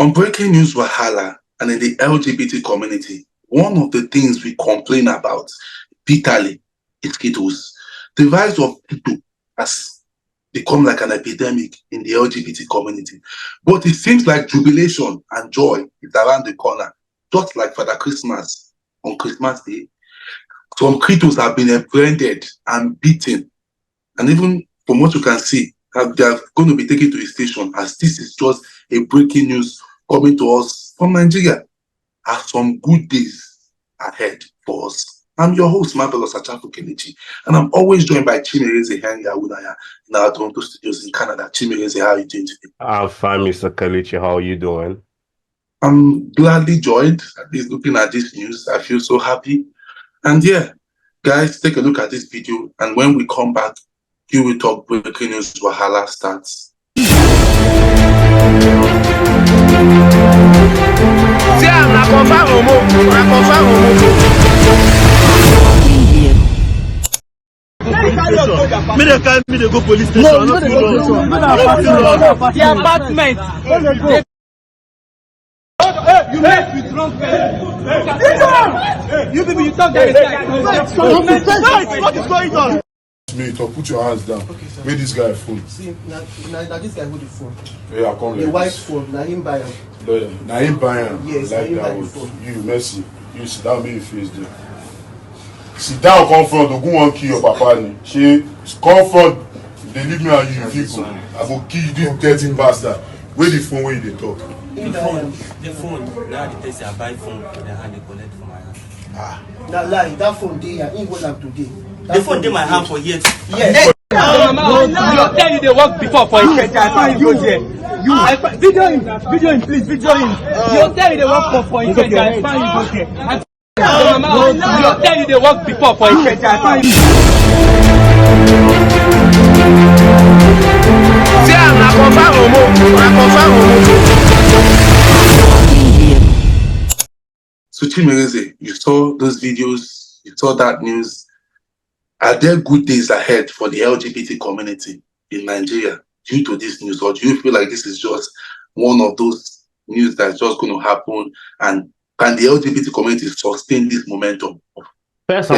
On breaking news wahala and in the LGBT community, one of the things we complain about bitterly is Kitos. The rise of Kito has become like an epidemic in the LGBT community. But it seems like jubilation and joy is around the corner, just like Father Christmas on Christmas Day. Some Kitos have been apprehended and beaten. And even from what you can see, they are going to be taken to a station, as this is just a breaking news coming to us from Nigeria. Are some good days ahead for us. I'm your host, Marvelous Kelechi, and I'm always joined by Chimereze Henry in our Toronto studios in Canada. Chimereze, how are you doing today? I'm fine, Mr. Kelechi. How are you doing? I'm gladly joined. At least looking at this news, I feel so happy. And yeah, guys, take a look at this video, and when we come back, you will talk breaking news wahala starts. Me they go police station. No, the apartment. You met with wrong person. You people, you talk that what is going on? Me, put your hands down. Okay, where this guy phone? See, now this guy hold the phone. Yeah, come the white phone, now him buy him. Now him buy him. Yes, like him buy that the phone. You Messi, you sit down, make your face there. Sit down, come front, don't go and kill your papa. She come front, they leave me and you vehicle. I go kill you, this dirty bastard. Where the phone, where they talk? The phone. Now the person I buy phone, and they collect from my hand. Ah. Now lie, that phone there, I ain't going today. The phone in my hand for years. Yes. You tell you they work before for a church. I find you there. Video him, please, video him. You tell you they work for a church. I find you there. You tell you they work before for a church. I find you. So Chimereze, you saw those videos, you saw that news. Are there good days ahead for the LGBT community in Nigeria due to this news, or do you feel like this is just one of those news that's just going to happen, and can the LGBT community sustain this momentum? First,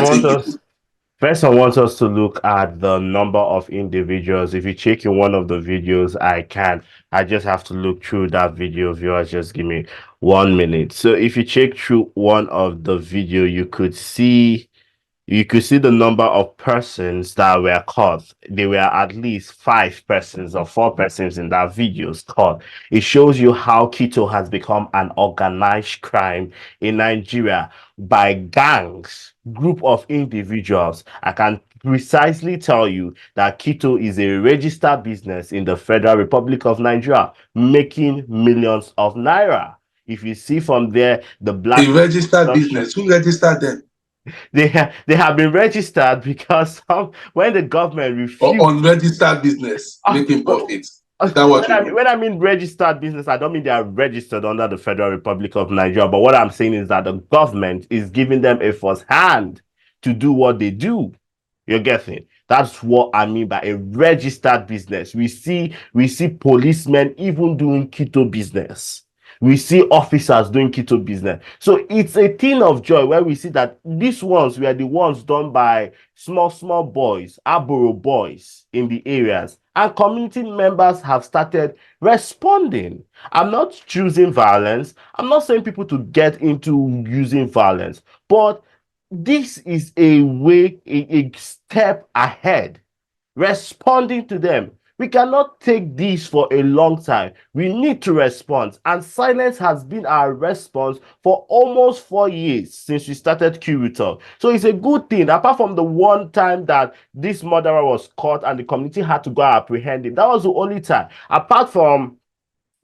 I want us to look at the number of individuals. If you check in one of the videos, I just have to look through that video. Viewers, just give me 1 minute. So if you check through one of the video, you could see the number of persons that were caught. There were at least 5 persons or 4 persons in that video caught. It shows you how Kito has become an organized crime in Nigeria by gangs, group of individuals. I can precisely tell you that Kito is a registered business in the Federal Republic of Nigeria, making millions of naira. If you see from there, the black... A registered business. Who registered them? They have been registered because when the government refused... Or unregistered business, making profits. When I mean registered business, I don't mean they are registered under the Federal Republic of Nigeria, but what I'm saying is that the government is giving them a first hand to do what they do. You're guessing. That's what I mean by a registered business. We see policemen even doing Kito business. We see officers doing Kito business. So it's a thing of joy where we see that these ones were the ones done by small boys, Aboro boys in the areas. And community members have started responding. I'm not choosing violence. I'm not saying people to get into using violence. But this is a way, a step ahead, responding to them. We cannot take this for a long time. We need to respond. And silence has been our response for almost 4 years since we started Kito. So it's a good thing. Apart from the one time that this murderer was caught and the community had to go apprehend him, that was the only time. Apart from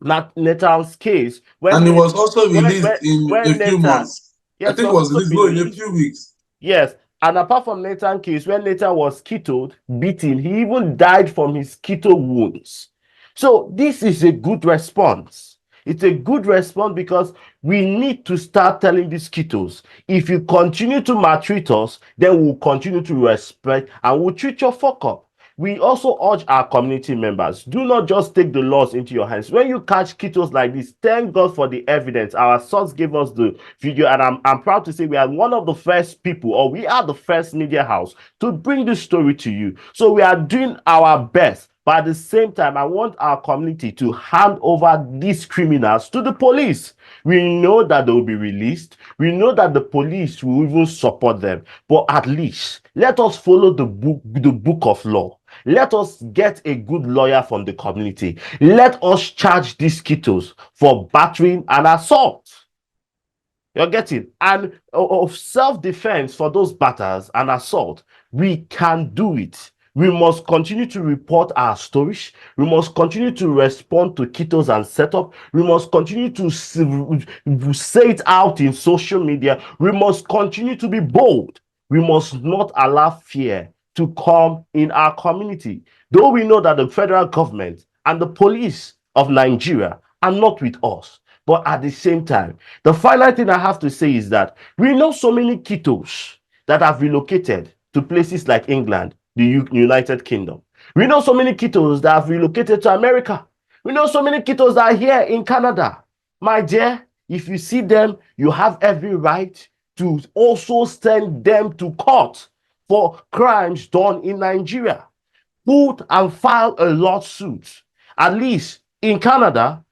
Nathan's case. And it was also released in a few months. Yes, I think it was released in a few weeks. Yes. And apart from Nathan's case, when Nathan was Kitoed, beaten, he even died from his Kito wounds. So this is a good response. It's a good response because we need to start telling these Kitos, if you continue to maltreat us, then we'll continue to respect and we'll treat your fuck up. we also urge our community members, do not just take the laws into your hands. When you catch Kitos like this, thank God for the evidence. Our source gave us the video, and I'm proud to say we are one of the first people, or we are the first media house to bring this story to you. So we are doing our best. But at the same time, I want our community to hand over these criminals to the police. We know that they will be released. We know that the police will even support them. But at least let us follow the book of law. Let us get a good lawyer from the community. Let us charge these Kitos for battering and assault. You're getting? And of self-defense for those batters and assault, we can do it. We must continue to report our stories. We must continue to respond to Kitos and setup. We must continue to say it out in social media. We must continue to be bold. We must not allow fear to come in our community. Though we know that the federal government and the police of Nigeria are not with us. But at the same time, the final thing I have to say is that we know so many Kitos that have relocated to places like England, the United Kingdom. We know so many Kitos that have relocated to America. We know so many Kitos that are here in Canada. My dear, if you see them, you have every right to also send them to court for crimes done in Nigeria. Put and file a lawsuit. At least in Canada,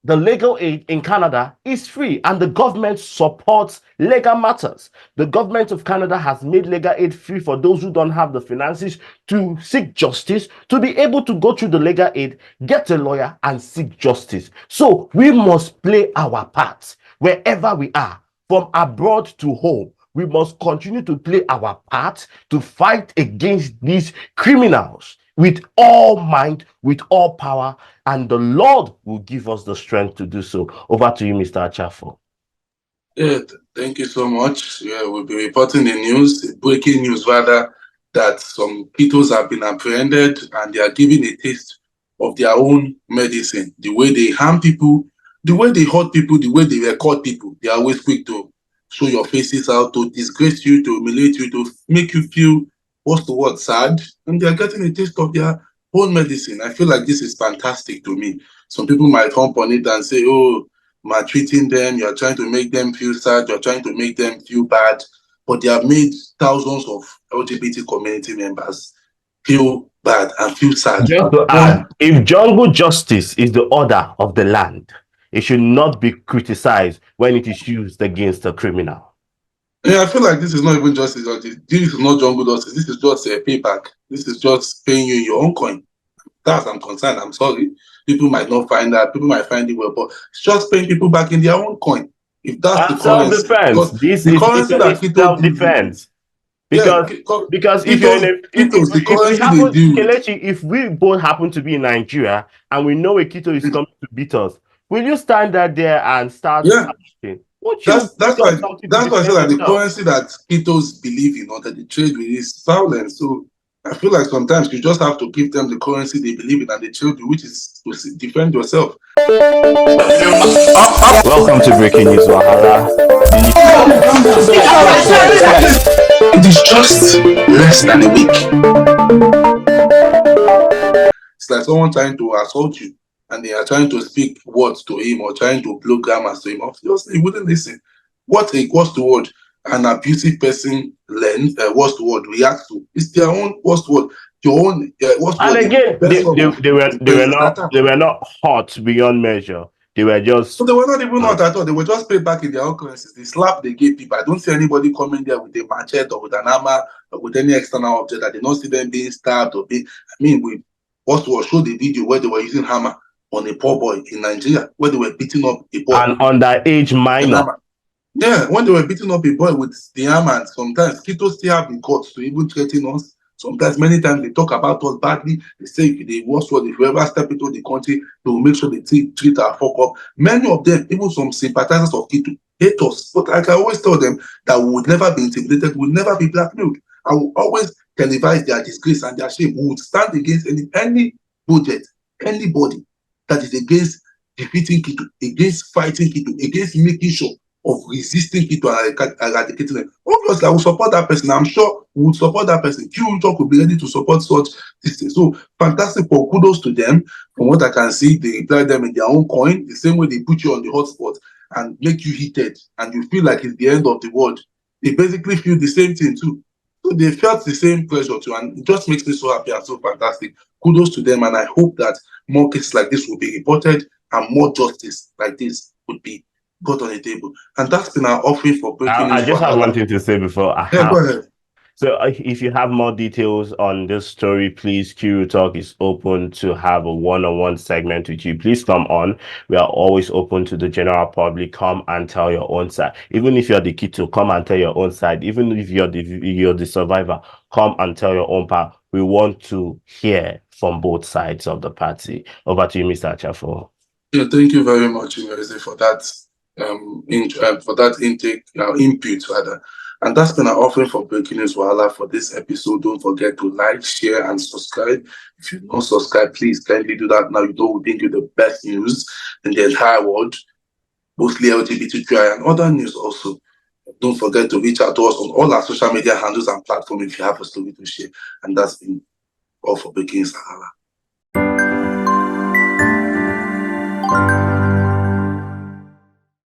the legal aid in Canada is free, and the government supports legal matters. The government of Canada has made legal aid free for those who don't have the finances to seek justice, to be able to go through the legal aid, get a lawyer, and seek justice. So we must play our part wherever we are, from abroad to home. We must continue to play our part to fight against these criminals with all might, with all power, and the Lord will give us the strength to do so. Over to you, Mr. Achafo. Yeah, thank you so much. Yeah, we'll be reporting the news, breaking news rather, that some Kitos have been apprehended and they are giving a taste of their own medicine. The way they harm people, the way they hurt people, the way they record people, they are always quick to show your faces out, to disgrace you, to humiliate you, to make you feel, what's the word, sad, and they are getting a taste of their own medicine. I feel like this is fantastic to me. Some people might hump on it and say, oh, maltreating them, you're trying to make them feel sad, you're trying to make them feel bad, but they have made thousands of LGBT community members feel bad and feel sad. Just to add, if jungle justice is the order of the land, it should not be criticized when it is used against a criminal. Yeah, I feel like this is not even justice. This is not jungle justice. This is just a payback. This is just paying you in your own coin. That's I'm concerned. I'm sorry. People might not find that. People might find it well, but it's just paying people back in their own coin. If that's the currency, self-defense. This is self-defense. Because if you're in a if we both happen to be in Nigeria and we know a Kito is coming to beat us, will you stand there and start? Yeah. That's why I feel like the currency that Kitos believe in or that they trade with is violence. So I feel like sometimes you just have to give them the currency they believe in and they trade with, which is to defend yourself. Welcome to Breaking News Wahala. It is just less than a week. It's like someone trying to assault you and they are trying to speak words to him or trying to blow grammars to him. Obviously, he wouldn't listen. What's the word an abusive person learns, what's the word react to? It's their own what's the word. Your own what's the and word? Again, they were not hot beyond measure. They were just so they were not even hot at all. They were just paid back in their own currencies. The slap they gave people. I don't see anybody coming there with a machete or with an hammer or with any external object. I did not see them being stabbed or being. I mean, we what's the word? Show the video where they were using hammer on a poor boy in Nigeria, where they were beating up a boy. An underage minor. Yeah, when they were beating up a boy with the hammer, and sometimes Kito still have the guts to even threaten us. Sometimes, many times, they talk about us badly. They say if you ever step into the country, they will make sure they treat our fuck up. Many of them, even some sympathizers of Kito, hate us. But I can always tell them that we would never be intimidated, we would never be blackmailed. I will always televise their disgrace and their shame. We would stand against any project, anybody that is against defeating Kito, against fighting Kito, against making sure of resisting Kito and eradicating them. Obviously, I will support that person. I'm sure we would support that person. Q will be ready to support such things. So fantastic. For kudos to them. From what I can see, they reply them in their own coin, the same way they put you on the hotspot and make you heated, and you feel like it's the end of the world. They basically feel the same thing too. So they felt the same pressure too, and it just makes me so happy and so fantastic. Kudos to them, and I hope that more cases like this will be reported and more justice like this would be put on the table. And that's been our offering for breaking news. I just have one thing to say before I go ahead. So if you have more details on this story, please, Q Talk is open to have a one-on-one segment with you. Please come on. We are always open to the general public. Come and tell your own side. Even if you're the Kito, come and tell your own side. Even if you're the survivor, come and tell your own part. We want to hear from both sides of the party. Over to you, Mr. Achafo. Yeah, thank you very much, University, for that input rather. And that's been our offering for Breaking News Wahala for this episode. Don't forget to like, share, and subscribe. If you've not subscribed, please kindly do that now. You know we bring you the best news in the entire world, mostly LGBTQI and other news also. Don't forget to reach out to us on all our social media handles and platforms if you have a story to share. And that's been all for Breaking News Wahala.